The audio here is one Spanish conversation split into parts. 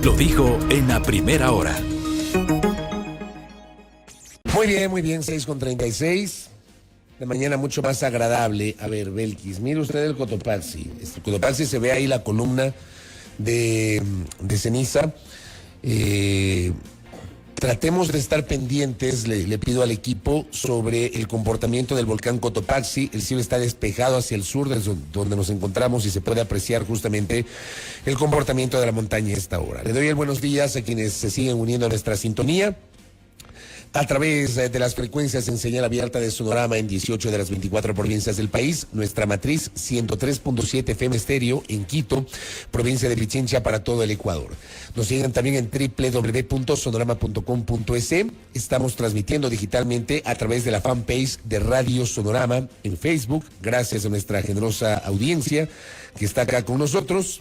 Lo dijo en la primera hora. Muy bien, 6:36. La mañana mucho más agradable. A ver, Belkis, mire usted el Cotopaxi. El Cotopaxi se ve ahí la columna de ceniza. Tratemos de estar pendientes, le pido al equipo, sobre el comportamiento del volcán Cotopaxi. El cielo está despejado hacia el sur, desde donde nos encontramos, y se puede apreciar justamente el comportamiento de la montaña a esta hora. Le doy el buenos días a quienes se siguen uniendo a nuestra sintonía a través de las frecuencias en señal abierta de Sonorama en 18 de las 24 provincias del país, nuestra matriz 103.7 FM Estéreo en Quito, provincia de Pichincha, para todo el Ecuador. Nos siguen también en www.sonorama.com.es. Estamos transmitiendo digitalmente a través de la fanpage de Radio Sonorama en Facebook, gracias a nuestra generosa audiencia que está acá con nosotros.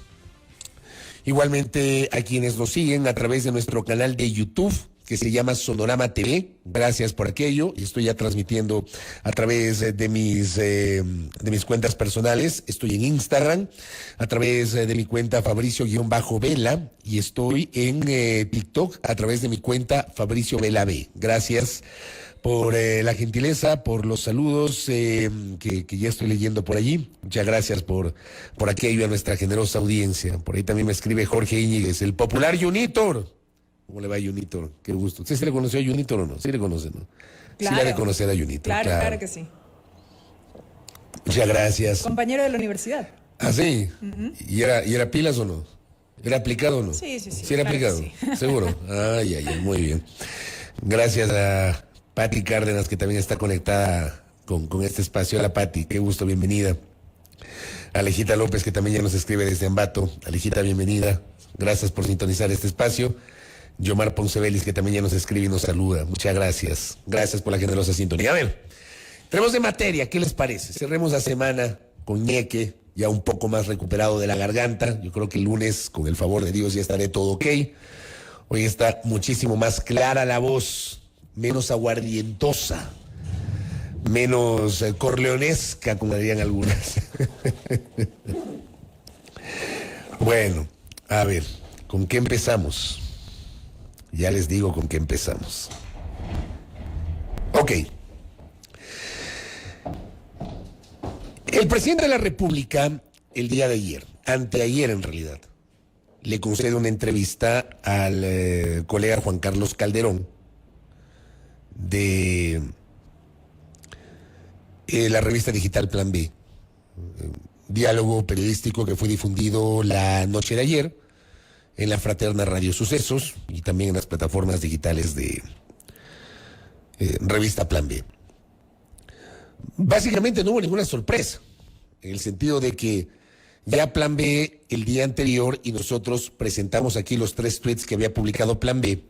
Igualmente a quienes nos siguen a través de nuestro canal de YouTube, que se llama Sonorama TV, gracias por aquello, y estoy ya transmitiendo a través de mis cuentas personales. Estoy en Instagram, a través de mi cuenta Fabricio-Vela, y estoy en TikTok a través de mi cuenta Fabricio Vela B. Gracias por la gentileza, por los saludos que ya estoy leyendo por allí. Muchas gracias por aquello a nuestra generosa audiencia. Por ahí también me escribe Jorge Íñiguez, el popular Junitor. ¿Cómo le va a Junitor? Qué gusto. ¿Usted se le conoció a Junitor o no? Sí le conoce, ¿no? Claro. Sí le ha de conocer a Junitor. Claro que sí. Muchas gracias. Compañero de la universidad. ¿Ah, sí? Uh-huh. ¿Y era pilas o no? ¿Era aplicado o no? Sí. ¿Sí era aplicado? Sí. ¿Seguro? Ay, muy bien. Gracias a Pati Cárdenas, que también está conectada con este espacio. Hola, Pati, qué gusto, bienvenida. Alejita López, que también ya nos escribe desde Ambato. Alejita, bienvenida. Gracias por sintonizar este espacio. Yomar Poncebelis, que también ya nos escribe y nos saluda. Muchas gracias. Gracias por la generosa sintonía. A ver, tenemos de materia, ¿qué les parece? Cerremos la semana con ñeque, ya un poco más recuperado de la garganta. Yo creo que el lunes, con el favor de Dios, ya estaré todo ok. Hoy está muchísimo más clara la voz, menos aguardientosa, menos corleonesca, como dirían algunas. Bueno, a ver, ¿con qué empezamos? Ya les digo con qué empezamos. Ok. El presidente de la República, el día de ayer, anteayer en realidad, le concede una entrevista al colega Juan Carlos Calderón de la revista digital Plan B, diálogo periodístico que fue difundido la noche de ayer en la fraterna Radio Sucesos y también en las plataformas digitales de revista Plan B. Básicamente no hubo ninguna sorpresa, en el sentido de que ya Plan B el día anterior, y nosotros presentamos aquí los 3 tweets que había publicado Plan B,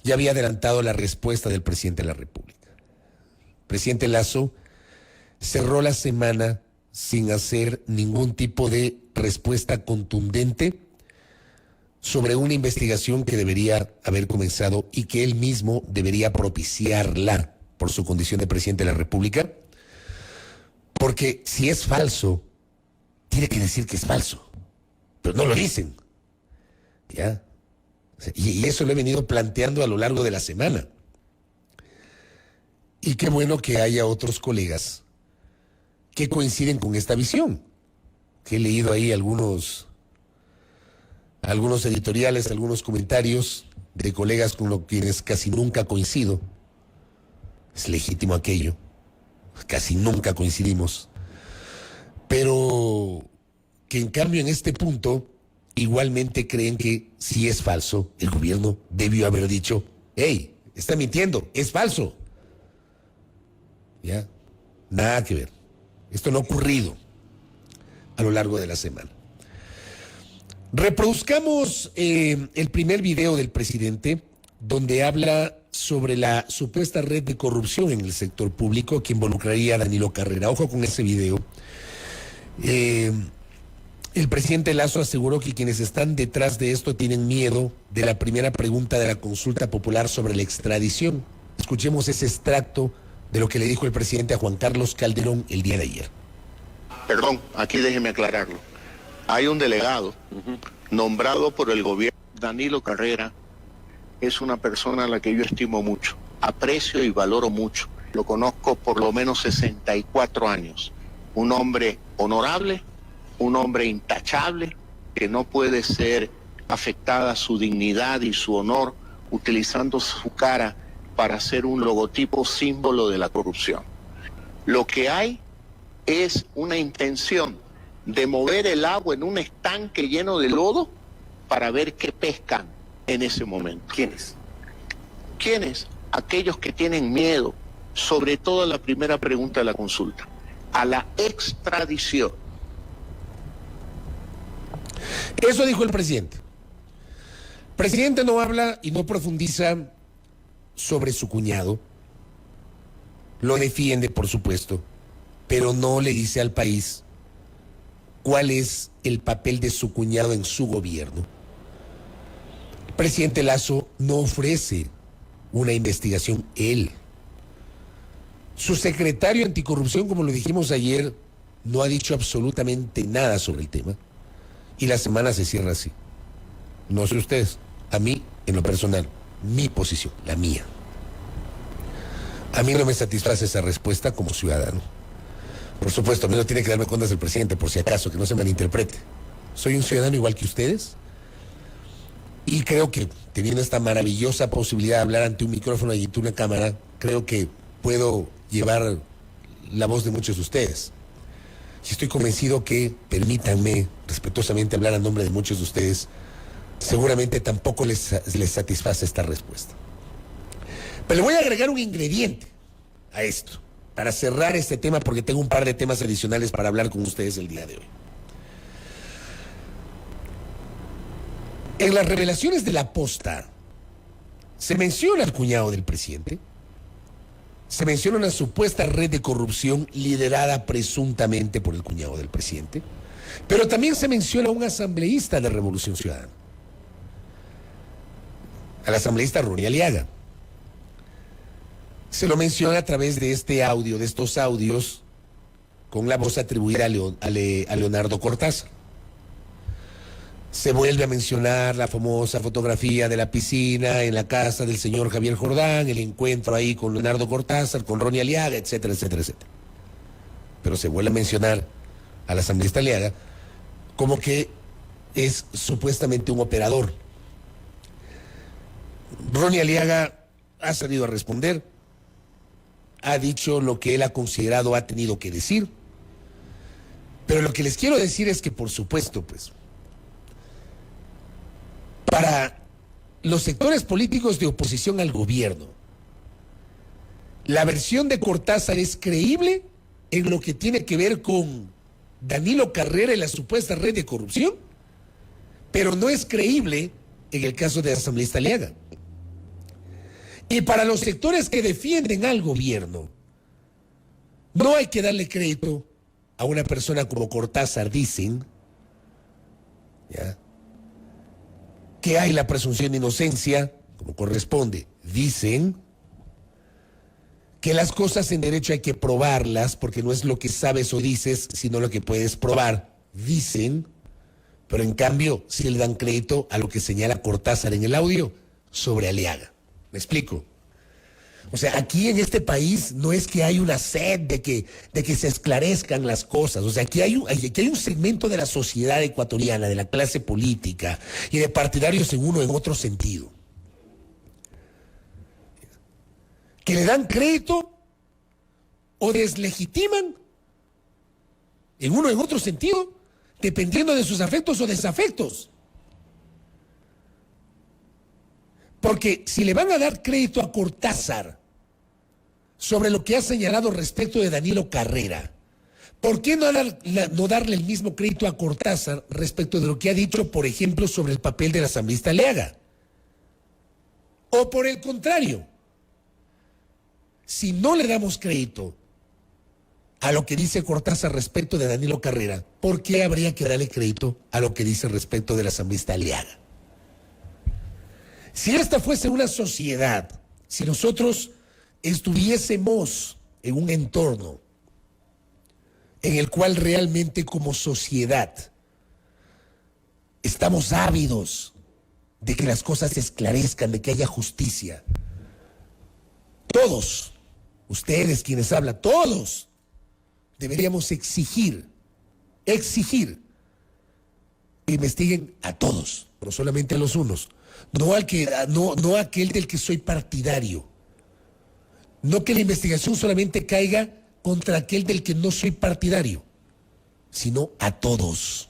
ya había adelantado la respuesta del presidente de la República. El presidente Lasso cerró la semana sin hacer ningún tipo de respuesta contundente sobre una investigación que debería haber comenzado y que él mismo debería propiciarla por su condición de presidente de la República, porque si es falso, tiene que decir que es falso, pero no lo dicen, ¿ya? Y eso lo he venido planteando a lo largo de la semana. Y qué bueno que haya otros colegas que coinciden con esta visión, que he leído ahí algunos editoriales, algunos comentarios de colegas con los quienes casi nunca coincido. Es legítimo aquello, casi nunca coincidimos, pero que en cambio en este punto igualmente creen que si es falso, el gobierno debió haber dicho: hey, está mintiendo, es falso. ¿Ya? Nada que ver. Esto no ha ocurrido a lo largo de la semana. Reproduzcamos el primer video del presidente, donde habla sobre la supuesta red de corrupción en el sector público que involucraría a Danilo Carrera. Ojo con ese video. El presidente Lasso aseguró que quienes están detrás de esto tienen miedo de la primera pregunta de la consulta popular sobre la extradición. Escuchemos ese extracto de lo que le dijo el presidente a Juan Carlos Calderón el día de ayer. Perdón, aquí déjeme aclararlo. Hay un delegado nombrado por el gobierno. Danilo Carrera es una persona a la que yo estimo mucho, aprecio y valoro mucho. Lo conozco por lo menos 64 años. Un hombre honorable, un hombre intachable, que no puede ser afectada su dignidad y su honor utilizando su cara para hacer un logotipo símbolo de la corrupción. Lo que hay es una intención de mover el agua en un estanque lleno de lodo para ver qué pescan en ese momento. ¿Quiénes? ¿Quiénes? Aquellos que tienen miedo, sobre todo a la primera pregunta de la consulta, a la extradición. Eso dijo el presidente. El presidente no habla y no profundiza sobre su cuñado. Lo defiende, por supuesto, pero no le dice al país cuál es el papel de su cuñado en su gobierno. El presidente Lasso no ofrece una investigación él. Su secretario anticorrupción, como lo dijimos ayer, no ha dicho absolutamente nada sobre el tema. Y la semana se cierra así. No sé ustedes, a mí, en lo personal, mi posición, la mía. A mí no me satisface esa respuesta como ciudadano. Por supuesto, a mí no tiene que darme cuentas el presidente, por si acaso, que no se malinterprete. Soy un ciudadano igual que ustedes. Y creo que, teniendo esta maravillosa posibilidad de hablar ante un micrófono y ante una cámara, creo que puedo llevar la voz de muchos de ustedes. Y estoy convencido que, permítanme respetuosamente hablar a nombre de muchos de ustedes, seguramente tampoco les satisface esta respuesta. Pero le voy a agregar un ingrediente a esto, para cerrar este tema, porque tengo un par de temas adicionales para hablar con ustedes el día de hoy. En las revelaciones de la Posta, se menciona al cuñado del presidente, se menciona una supuesta red de corrupción liderada presuntamente por el cuñado del presidente, pero también se menciona a un asambleísta de Revolución Ciudadana, al asambleísta Ronnie Aliaga. Se lo menciona a través de este audio, de estos audios, con la voz atribuida a Leonardo Cortázar. Se vuelve a mencionar la famosa fotografía de la piscina en la casa del señor Javier Jordán, el encuentro ahí con Leonardo Cortázar, con Ronnie Aliaga, etcétera, etcétera, etcétera. Pero se vuelve a mencionar al asambleísta Aliaga como que es supuestamente un operador. Ronnie Aliaga ha salido a responder, ha dicho lo que él ha considerado, ha tenido que decir, pero lo que les quiero decir es que, por supuesto, pues, para los sectores políticos de oposición al gobierno, la versión de Cortázar es creíble en lo que tiene que ver con Danilo Carrera y la supuesta red de corrupción, pero no es creíble en el caso de la asambleísta Aliaga. Y para los sectores que defienden al gobierno, no hay que darle crédito a una persona como Cortázar, dicen, ¿ya?, que hay la presunción de inocencia, como corresponde. Dicen que las cosas en derecho hay que probarlas, porque no es lo que sabes o dices, sino lo que puedes probar. Dicen, pero en cambio sí le dan crédito a lo que señala Cortázar en el audio sobre Aliaga. ¿Me explico? O sea, aquí en este país no es que hay una sed de que se esclarezcan las cosas. O sea, aquí hay un segmento de la sociedad ecuatoriana, de la clase política y de partidarios en uno en otro sentido, que le dan crédito o deslegitiman en uno en otro sentido, dependiendo de sus afectos o desafectos. Porque si le van a dar crédito a Cortázar sobre lo que ha señalado respecto de Danilo Carrera, ¿por qué no darle el mismo crédito a Cortázar respecto de lo que ha dicho, por ejemplo, sobre el papel del asambleísta Aliaga? O por el contrario, si no le damos crédito a lo que dice Cortázar respecto de Danilo Carrera, ¿por qué habría que darle crédito a lo que dice respecto del asambleísta Aliaga? Si esta fuese una sociedad, si nosotros estuviésemos en un entorno en el cual realmente como sociedad estamos ávidos de que las cosas se esclarezcan, de que haya justicia. Todos, ustedes quienes hablan, todos deberíamos exigir que investiguen a todos, no solamente a los unos, no a aquel del que soy partidario, no que la investigación solamente caiga contra aquel del que no soy partidario, sino a todos.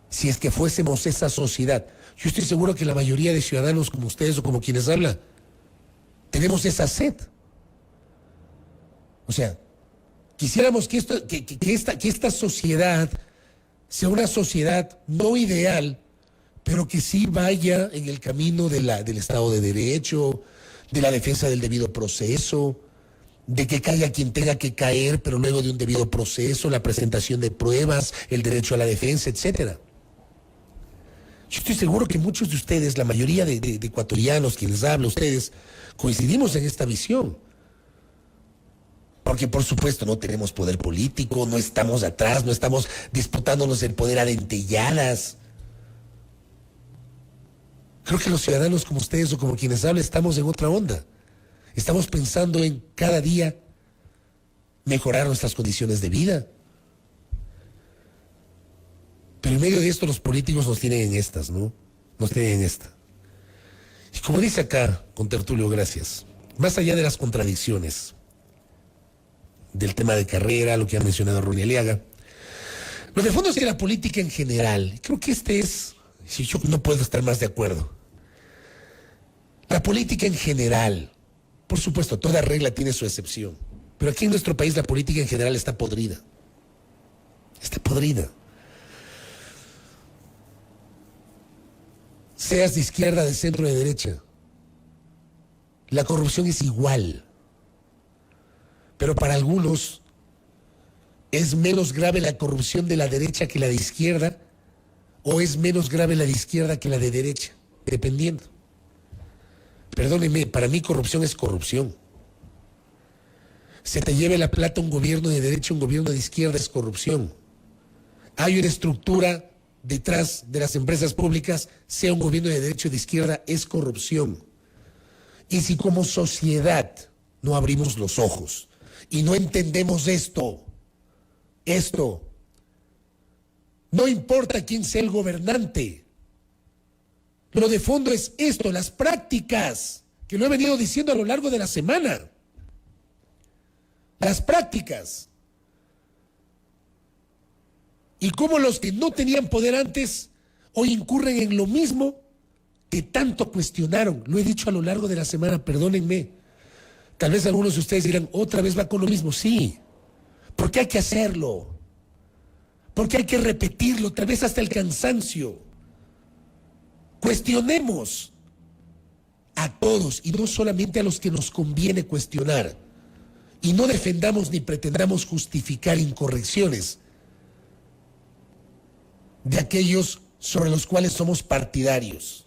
Si es que fuésemos esa sociedad, yo estoy seguro que la mayoría de ciudadanos como ustedes o como quienes hablan, tenemos esa sed. O sea, quisiéramos que esta sociedad sea una sociedad no ideal, pero que sí vaya en el camino del Estado de Derecho, de la defensa del debido proceso, de que caiga quien tenga que caer, pero luego de un debido proceso, la presentación de pruebas, el derecho a la defensa, etcétera. Yo estoy seguro que muchos de ustedes, la mayoría de ecuatorianos, quienes hablan, ustedes, coincidimos en esta visión. Porque por supuesto no tenemos poder político, no estamos atrás, no estamos disputándonos el poder a dentelladas. Creo que los ciudadanos como ustedes o como quienes hablan estamos en otra onda. Estamos pensando en cada día mejorar nuestras condiciones de vida. Pero en medio de esto los políticos nos tienen en estas, ¿no? Nos tienen en esta. Y como dice acá Contertulio, gracias, más allá de las contradicciones del tema de carrera, lo que ha mencionado Ronnie Aliaga, lo de fondo es que la política en general, creo que si yo no puedo estar más de acuerdo. La política en general, por supuesto, toda regla tiene su excepción, pero aquí en nuestro país la política en general está podrida. Está podrida. Seas de izquierda, de centro, de derecha, la corrupción es igual. Pero para algunos es menos grave la corrupción de la derecha que la de izquierda, o es menos grave la de izquierda que la de derecha, dependiendo. Perdónenme, para mí corrupción es corrupción. Se te lleve la plata un gobierno de derecha, un gobierno de izquierda, es corrupción. Hay una estructura detrás de las empresas públicas, sea un gobierno de derecha o de izquierda, es corrupción. Y si como sociedad no abrimos los ojos y no entendemos esto, no importa quién sea el gobernante, lo de fondo es esto, las prácticas, que lo he venido diciendo a lo largo de la semana. Las prácticas. Y cómo los que no tenían poder antes hoy incurren en lo mismo que tanto cuestionaron. Lo he dicho a lo largo de la semana, perdónenme. Tal vez algunos de ustedes dirán, otra vez va con lo mismo. Sí, porque hay que hacerlo. Porque hay que repetirlo, tal vez hasta el cansancio. Cuestionemos a todos y no solamente a los que nos conviene cuestionar. Y no defendamos ni pretendamos justificar incorrecciones de aquellos sobre los cuales somos partidarios.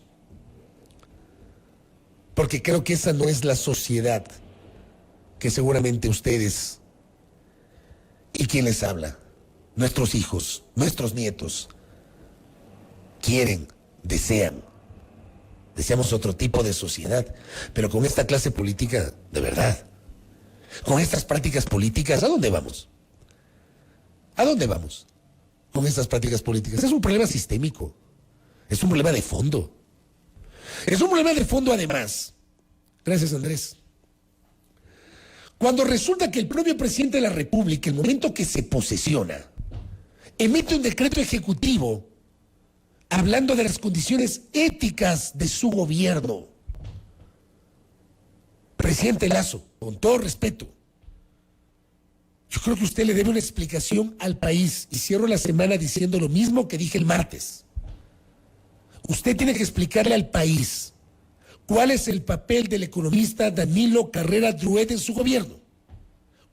Porque creo que esa no es la sociedad que seguramente ustedes y quien les habla, nuestros hijos, nuestros nietos, quieren, desean. Deseamos otro tipo de sociedad, pero con esta clase política, de verdad, con estas prácticas políticas, ¿a dónde vamos? ¿A dónde vamos con estas prácticas políticas? Es un problema sistémico, es un problema de fondo. Es un problema de fondo además. Gracias, Andrés. Cuando resulta que el propio presidente de la República, el momento que se posesiona, emite un decreto ejecutivo hablando de las condiciones éticas de su gobierno. Presidente Lasso, con todo respeto, yo creo que usted le debe una explicación al país, y cierro la semana diciendo lo mismo que dije el martes. Usted tiene que explicarle al país cuál es el papel del economista Danilo Carrera Druet en su gobierno.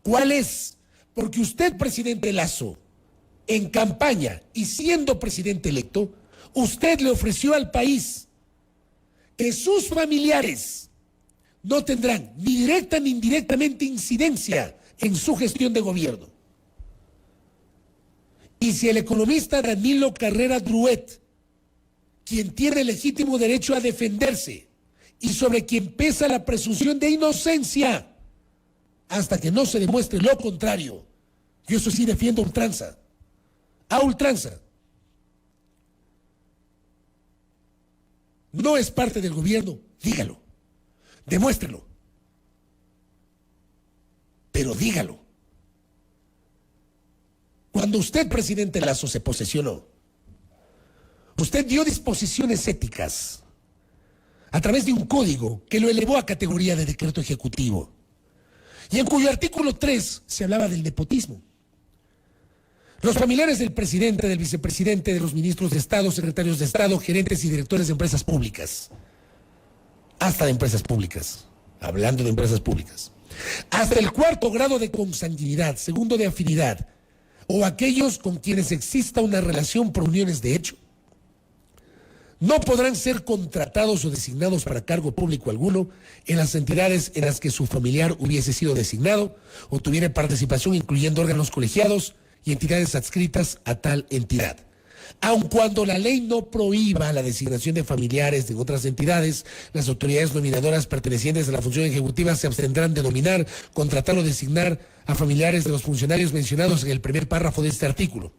¿Cuál es? Porque usted, presidente Lasso, en campaña y siendo presidente electo, usted le ofreció al país que sus familiares no tendrán ni directa ni indirectamente incidencia en su gestión de gobierno. Y si el economista Danilo Carrera Druet quien tiene legítimo derecho a defenderse y sobre quien pesa la presunción de inocencia hasta que no se demuestre lo contrario. Yo eso sí defiendo ultranza, a ultranza. No es parte del gobierno, dígalo, demuéstrelo, pero dígalo. Cuando usted, presidente Lasso, se posesionó, usted dio disposiciones éticas a través de un código que lo elevó a categoría de decreto ejecutivo y en cuyo artículo 3 se hablaba del nepotismo. Los familiares del presidente, del vicepresidente, de los ministros de Estado, secretarios de Estado, gerentes y directores de empresas públicas, hasta de empresas públicas, hablando de empresas públicas, hasta el 4º grado de consanguinidad, 2º de afinidad, o aquellos con quienes exista una relación por uniones de hecho, no podrán ser contratados o designados para cargo público alguno en las entidades en las que su familiar hubiese sido designado o tuviera participación, incluyendo órganos colegiados y entidades adscritas a tal entidad. Aun cuando la ley no prohíba la designación de familiares de otras entidades, las autoridades nominadoras pertenecientes a la función ejecutiva se abstendrán de nominar, contratar o designar a familiares de los funcionarios mencionados en el primer párrafo de este artículo.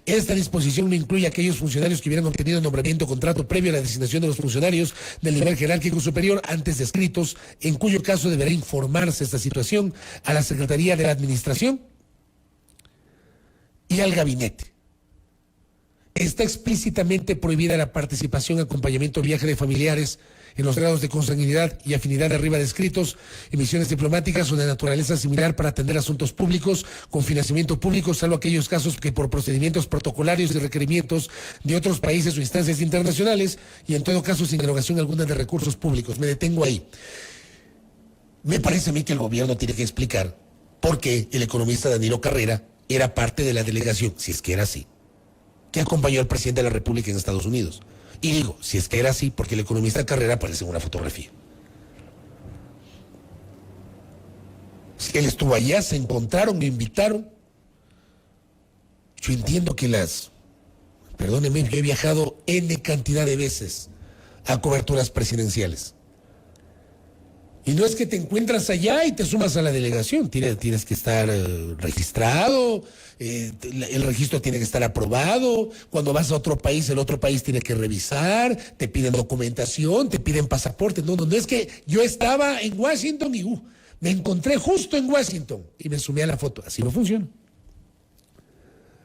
Esta disposición no incluye a aquellos funcionarios que hubieran obtenido nombramiento o contrato previo a la designación de los funcionarios del nivel jerárquico superior antes descritos, en cuyo caso deberá informarse esta situación a la Secretaría de la Administración y al gabinete. Está explícitamente prohibida la participación, acompañamiento o viaje de familiares en los grados de consanguinidad y afinidad arriba descritos, emisiones diplomáticas o de naturaleza similar para atender asuntos públicos con financiamiento público, salvo aquellos casos que por procedimientos protocolarios y requerimientos de otros países o instancias internacionales, y en todo caso sin erogación alguna de recursos públicos. Me detengo ahí. Me parece a mí que el gobierno tiene que explicar por qué el economista Danilo Carrera era parte de la delegación, si es que era así, que acompañó al presidente de la República en Estados Unidos. Y digo, si es que era así, porque el economista Carrera aparece en una fotografía. Si él estuvo allá, se encontraron, me invitaron. Yo entiendo que perdónenme, yo he viajado N cantidad de veces a coberturas presidenciales. Y no es que te encuentras allá y te sumas a la delegación, tienes que estar registrado, el registro tiene que estar aprobado, cuando vas a otro país, el otro país tiene que revisar, te piden documentación, te piden pasaporte. No es que yo estaba en Washington y me encontré justo en Washington y me sumé a la foto. Así no funciona.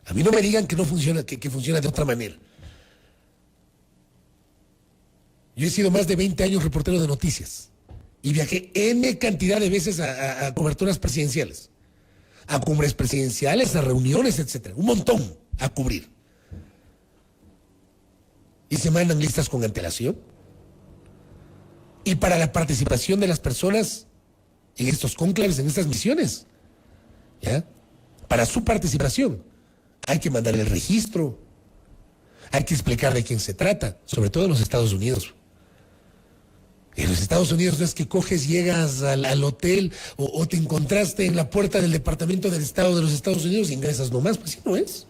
A mí no me digan que no funciona, que funciona de otra manera. Yo he sido más de 20 años reportero de noticias. Y viajé N cantidad de veces a coberturas presidenciales, a cumbres presidenciales, a reuniones, etcétera. Un montón a cubrir. Y se mandan listas con antelación. Y para la participación de las personas en estos cónclaves, en estas misiones, ¿ya? Para su participación, hay que mandar el registro, hay que explicar de quién se trata, sobre todo en los Estados Unidos. En los Estados Unidos no es que coges, llegas al hotel o te encontraste en la puerta del Departamento del Estado de los Estados Unidos y ingresas nomás, pues sí no es.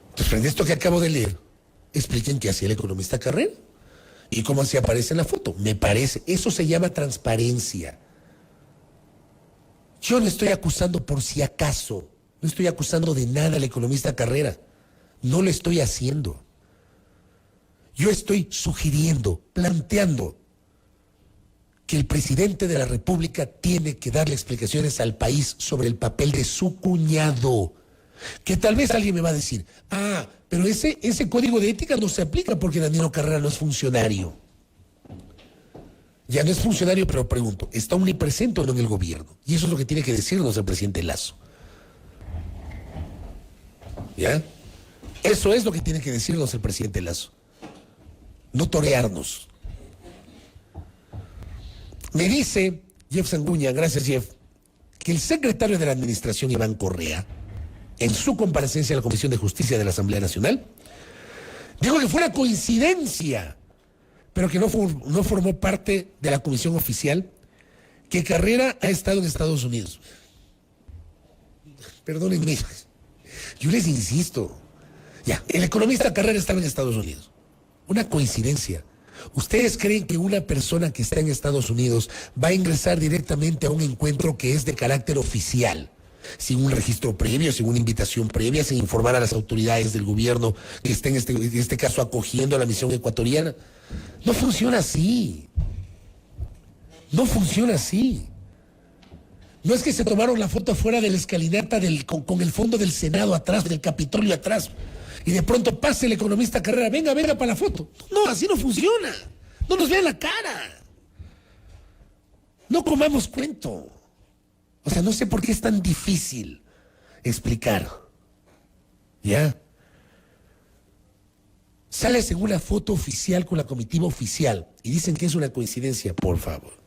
Entonces, frente a esto que acabo de leer, expliquen qué hacía el economista Carrera y cómo así aparece en la foto. Me parece, eso se llama transparencia. Yo no estoy acusando por si acaso, no estoy acusando de nada al economista Carrera, no lo estoy haciendo. Yo estoy sugiriendo, planteando que el presidente de la República tiene que darle explicaciones al país sobre el papel de su cuñado. Que tal vez alguien me va a decir, pero ese código de ética no se aplica porque Danilo Carrera no es funcionario. Ya no es funcionario, pero pregunto, ¿está omnipresente o no en el gobierno? Y eso es lo que tiene que decirnos el presidente Lasso. ¿Ya? Eso es lo que tiene que decirnos el presidente Lasso. No torearnos. Me dice Jeff Sanguña, gracias Jeff, que el secretario de la Administración, Iván Correa, en su comparecencia a la Comisión de Justicia de la Asamblea Nacional, dijo que fue una coincidencia, pero que no formó parte de la comisión oficial, que Carrera ha estado en Estados Unidos. Perdónenme, yo les insisto, Ya, el economista Carrera estaba en Estados Unidos. Una coincidencia. ¿Ustedes creen que una persona que está en Estados Unidos va a ingresar directamente a un encuentro que es de carácter oficial, sin un registro previo, sin una invitación previa, sin informar a las autoridades del gobierno que estén en este caso acogiendo a la misión ecuatoriana? No funciona así. No funciona así. No es que se tomaron la foto afuera de la escalinata con el fondo del Senado atrás, del Capitolio atrás, y de pronto pasa el economista Carrera, venga para la foto. No, así no funciona. No nos vean la cara. No comamos cuento. O sea, no sé por qué es tan difícil explicar. ¿Ya? Sales en una foto oficial con la comitiva oficial y dicen que es una coincidencia, por favor.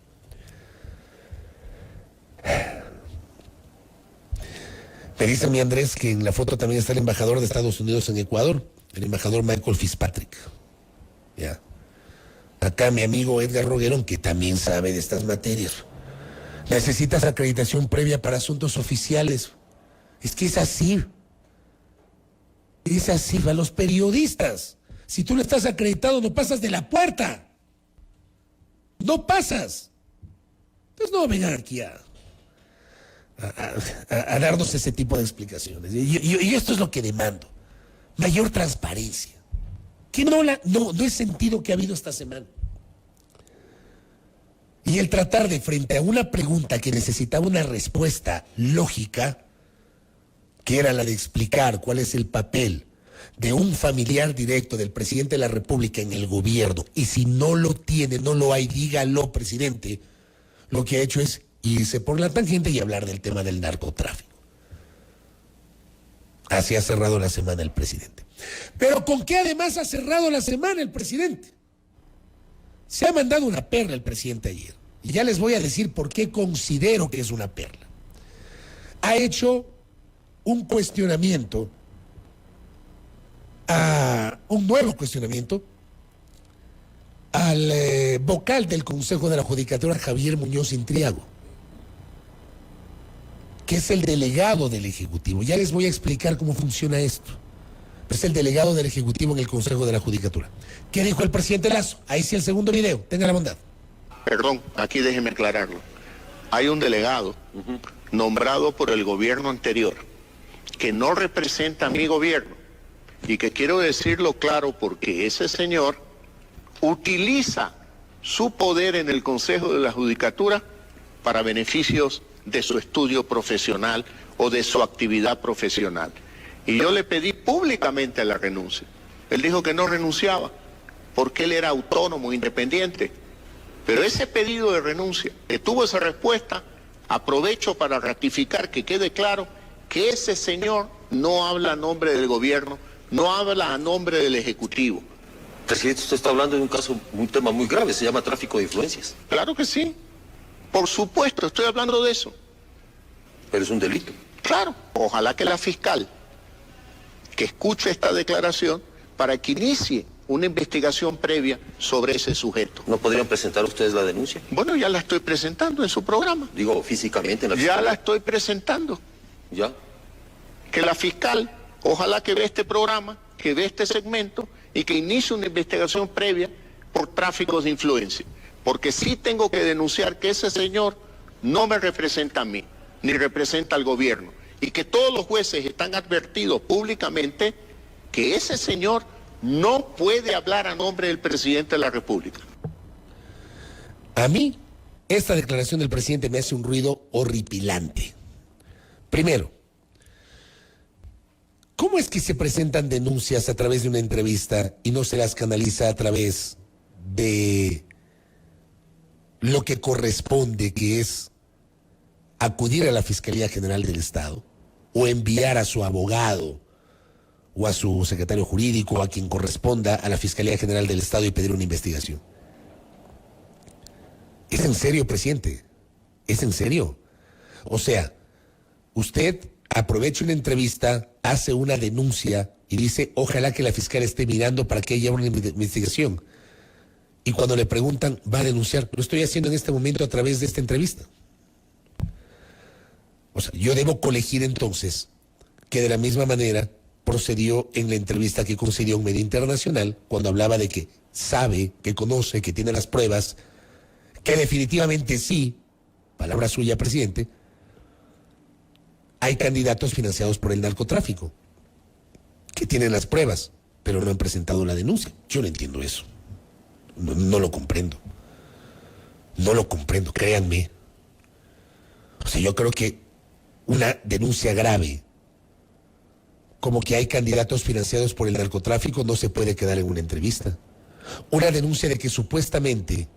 Me dice mi Andrés que en la foto también está el embajador de Estados Unidos en Ecuador, el embajador Michael Fitzpatrick. Ya. Acá mi amigo Edgar Roguerón, que también sabe de estas materias. Necesitas acreditación previa para asuntos oficiales. Es que es así. Es así, a los periodistas. Si tú no estás acreditado, no pasas de la puerta. No pasas. Entonces no vengan aquí a darnos ese tipo de explicaciones. Y esto es lo que demando. Mayor transparencia. Que no he sentido que ha habido esta semana. Y el tratar de, frente a una pregunta que necesitaba una respuesta lógica, que era la de explicar cuál es el papel de un familiar directo del presidente de la República en el gobierno, y si no lo tiene, no lo hay, dígalo, presidente, lo que ha hecho es irse por la tangente y hablar del tema del narcotráfico. Así ha cerrado la semana el presidente. Pero ¿con qué además ha cerrado la semana el presidente? Se ha mandado una perla el presidente ayer. Y ya les voy a decir por qué considero que es una perla. Ha hecho un cuestionamiento, un nuevo cuestionamiento, al vocal del Consejo de la Judicatura, Javier Muñoz Intriago, que es el delegado del Ejecutivo. Ya les voy a explicar cómo funciona esto. Es el delegado del Ejecutivo en el Consejo de la Judicatura. ¿Qué dijo el presidente Lasso? Ahí sí el segundo video. Tenga la bondad. Perdón, aquí déjeme aclararlo. Hay un delegado nombrado por el gobierno anterior que no representa a mi gobierno, y que quiero decirlo claro porque ese señor utiliza su poder en el Consejo de la Judicatura para beneficios de su estudio profesional o de su actividad profesional. Y yo le pedí públicamente la renuncia. Él dijo que no renunciaba porque él era autónomo, independiente. Pero ese pedido de renuncia, que tuvo esa respuesta, aprovecho para ratificar que quede claro que ese señor no habla a nombre del gobierno, no habla a nombre del Ejecutivo. Presidente, usted está hablando de un tema muy grave, se llama tráfico de influencias. Claro que sí. Por supuesto, estoy hablando de eso. Pero es un delito. Claro, ojalá que la fiscal que escuche esta declaración para que inicie una investigación previa sobre ese sujeto. ¿No podrían presentar ustedes la denuncia? Bueno, ya la estoy presentando en su programa. Digo, físicamente en la Ya fiscalía. la estoy presentando. ¿Ya? Que la fiscal, ojalá que vea este programa, que vea este segmento y que inicie una investigación previa por tráfico de influencia. Porque sí tengo que denunciar que ese señor no me representa a mí, ni representa al gobierno. Y que todos los jueces están advertidos públicamente que ese señor no puede hablar a nombre del presidente de la República. A mí, esta declaración del presidente me hace un ruido horripilante. Primero, ¿cómo es que se presentan denuncias a través de una entrevista y no se las canaliza a través de lo que corresponde, que es acudir a la Fiscalía General del Estado o enviar a su abogado o a su secretario jurídico o a quien corresponda a la Fiscalía General del Estado y pedir una investigación? ¿Es en serio, presidente? ¿Es en serio? O sea, usted aprovecha una entrevista, hace una denuncia y dice, ojalá que la fiscal esté mirando para que haya una investigación. Y cuando le preguntan, va a denunciar. Lo estoy haciendo en este momento a través de esta entrevista. O sea, yo debo colegir entonces que de la misma manera procedió en la entrevista que concedió a un medio internacional cuando hablaba de que sabe, que conoce, que tiene las pruebas, que definitivamente sí, palabra suya, presidente, hay candidatos financiados por el narcotráfico, que tienen las pruebas, pero no han presentado la denuncia. Yo no entiendo eso. No lo comprendo. No lo comprendo, créanme. O sea, yo creo que una denuncia grave, como que hay candidatos financiados por el narcotráfico, no se puede quedar en una entrevista. Una denuncia de que supuestamente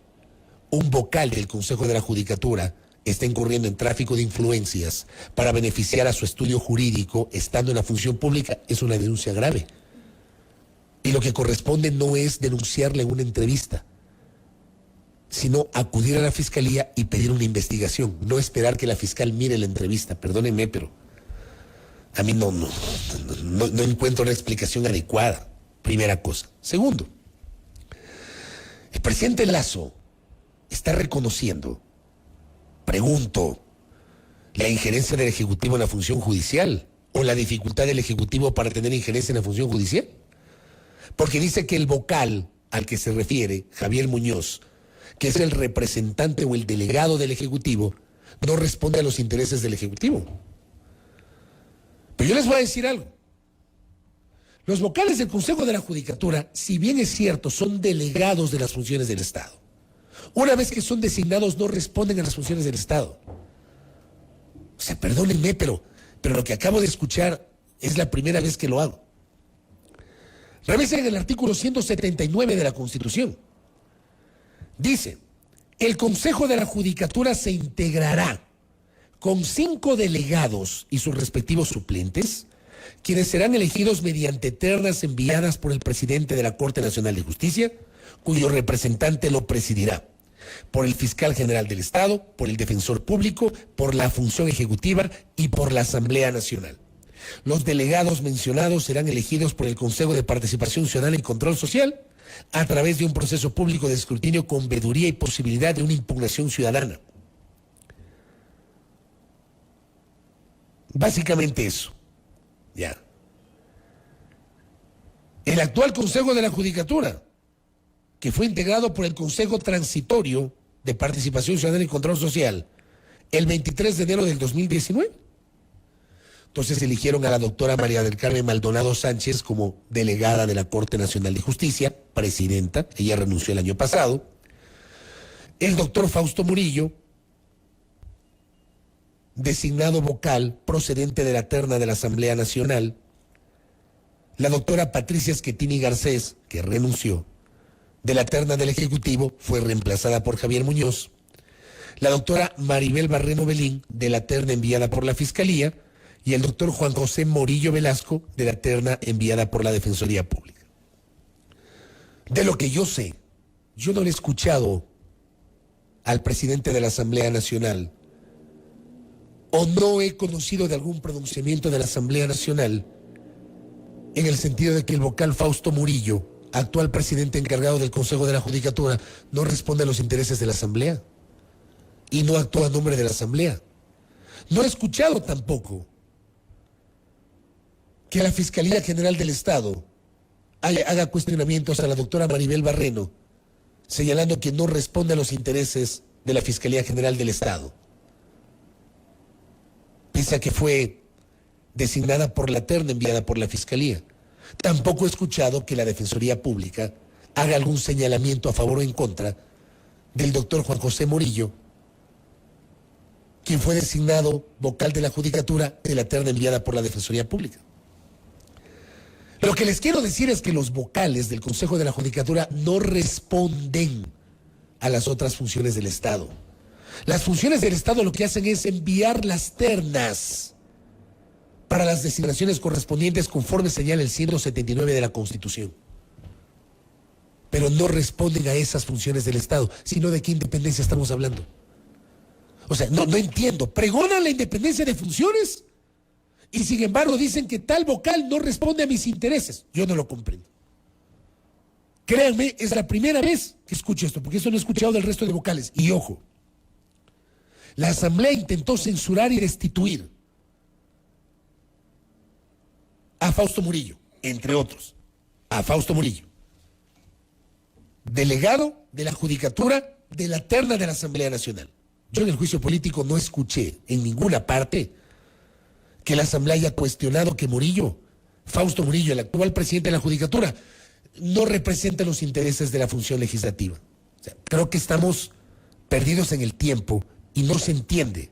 un vocal del Consejo de la Judicatura está incurriendo en tráfico de influencias para beneficiar a su estudio jurídico estando en la función pública es una denuncia grave. Y lo que corresponde no es denunciarle en una entrevista, sino acudir a la fiscalía y pedir una investigación, no esperar que la fiscal mire la entrevista. Perdónenme, pero a mí no encuentro una explicación adecuada, primera cosa. Segundo, el presidente Lasso está reconociendo, pregunto, la injerencia del Ejecutivo en la función judicial o la dificultad del Ejecutivo para tener injerencia en la función judicial. Porque dice que el vocal al que se refiere, Javier Muñoz, que es el representante o el delegado del Ejecutivo, no responde a los intereses del Ejecutivo. Pero yo les voy a decir algo. Los vocales del Consejo de la Judicatura, si bien es cierto, son delegados de las funciones del Estado. Una vez que son designados, no responden a las funciones del Estado. O sea, perdónenme, pero lo que acabo de escuchar es la primera vez que lo hago. Revisen el artículo 179 de la Constitución. Dice, el Consejo de la Judicatura se integrará con 5 delegados y sus respectivos suplentes, quienes serán elegidos mediante ternas enviadas por el presidente de la Corte Nacional de Justicia, cuyo representante lo presidirá, por el fiscal general del Estado, por el defensor público, por la función ejecutiva y por la Asamblea Nacional. Los delegados mencionados serán elegidos por el Consejo de Participación Ciudadana y Control Social a través de un proceso público de escrutinio con veeduría y posibilidad de una impugnación ciudadana. Básicamente eso. Ya. El actual Consejo de la Judicatura, que fue integrado por el Consejo Transitorio de Participación Ciudadana y Control Social el 23 de enero del 2019. Entonces eligieron a la doctora María del Carmen Maldonado Sánchez como delegada de la Corte Nacional de Justicia, presidenta, ella renunció el año pasado. El doctor Fausto Murillo, designado vocal procedente de la terna de la Asamblea Nacional. La doctora Patricia Schettini Garcés, que renunció, de la terna del Ejecutivo, fue reemplazada por Javier Muñoz. La doctora Maribel Barreno Belín, de la terna enviada por la Fiscalía, y el doctor Juan José Morillo Velasco, de la terna enviada por la Defensoría Pública. De lo que yo sé, yo no le he escuchado al presidente de la Asamblea Nacional, o no he conocido de algún pronunciamiento de la Asamblea Nacional, en el sentido de que el vocal Fausto Murillo, actual presidente encargado del Consejo de la Judicatura, no responde a los intereses de la Asamblea y no actúa a nombre de la Asamblea. No he escuchado tampoco que la Fiscalía General del Estado haga cuestionamientos a la doctora Maribel Barreno, señalando que no responde a los intereses de la Fiscalía General del Estado, pese a que fue designada por la terna enviada por la Fiscalía. Tampoco he escuchado que la Defensoría Pública haga algún señalamiento a favor o en contra del doctor Juan José Morillo, quien fue designado vocal de la Judicatura de la terna enviada por la Defensoría Pública. Lo que les quiero decir es que los vocales del Consejo de la Judicatura no responden a las otras funciones del Estado. Las funciones del Estado lo que hacen es enviar las ternas para las designaciones correspondientes conforme señala el 179 de la Constitución. Pero no responden a esas funciones del Estado, sino de qué independencia estamos hablando. O sea, no entiendo. ¿Pregonan la independencia de funciones? Y sin embargo dicen que tal vocal no responde a mis intereses. Yo no lo comprendo. Créanme, es la primera vez que escucho esto, porque eso no he escuchado del resto de vocales. Y ojo, la Asamblea intentó censurar y destituir a Fausto Murillo, entre otros, a Fausto Murillo, delegado de la Judicatura de la terna de la Asamblea Nacional. Yo en el juicio político no escuché en ninguna parte que la Asamblea haya cuestionado que Murillo, Fausto Murillo, el actual presidente de la Judicatura, no representa los intereses de la función legislativa. O sea, creo que estamos perdidos en el tiempo y no se entiende,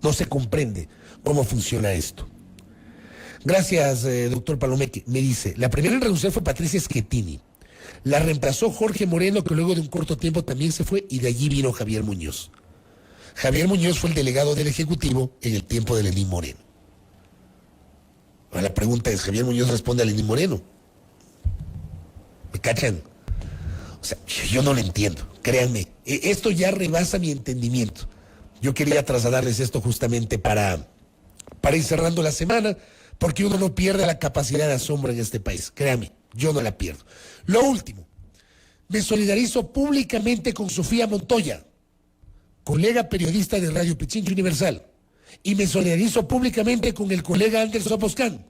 no se comprende cómo funciona esto. Gracias, doctor Palomeque. Me dice, la primera en renunciar fue Patricia Schettini. La reemplazó Jorge Moreno, que luego de un corto tiempo también se fue, y de allí vino Javier Muñoz. Javier Muñoz fue el delegado del Ejecutivo en el tiempo de Lenín Moreno. Ahora la pregunta es, ¿Javier Muñoz responde a Lenín Moreno? ¿Me cachan? O sea, yo no lo entiendo, créanme. Esto ya rebasa mi entendimiento. Yo quería trasladarles esto justamente para ir cerrando la semana, porque uno no pierde la capacidad de asombro en este país. Créanme, yo no la pierdo. Lo último, me solidarizo públicamente con Sofía Montoya, colega periodista de Radio Pichincha Universal, y me solidarizo públicamente con el colega Anderson Boscán,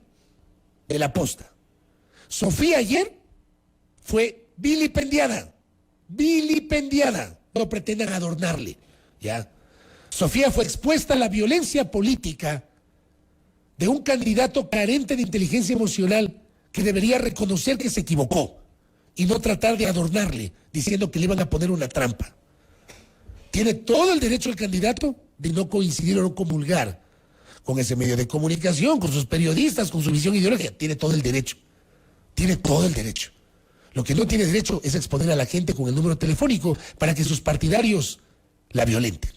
de La Posta. Sofía ayer fue vilipendiada, no pretendan adornarle, ¿ya? Sofía fue expuesta a la violencia política de un candidato carente de inteligencia emocional que debería reconocer que se equivocó y no tratar de adornarle diciendo que le iban a poner una trampa. Tiene todo el derecho el candidato de no coincidir o no comulgar con ese medio de comunicación, con sus periodistas, con su visión ideológica. Tiene todo el derecho. Tiene todo el derecho. Lo que no tiene derecho es exponer a la gente con el número telefónico para que sus partidarios la violenten.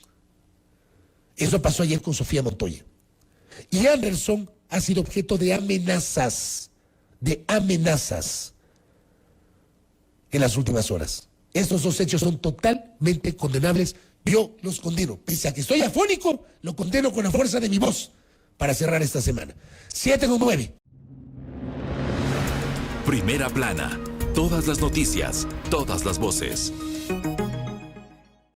Eso pasó ayer con Sofía Montoya. Y Anderson ha sido objeto de amenazas en las últimas horas. Estos dos hechos son totalmente condenables. Yo los condeno. Pese a que estoy afónico, lo condeno con la fuerza de mi voz para cerrar esta semana. 7:09. Primera plana. Todas las noticias, todas las voces.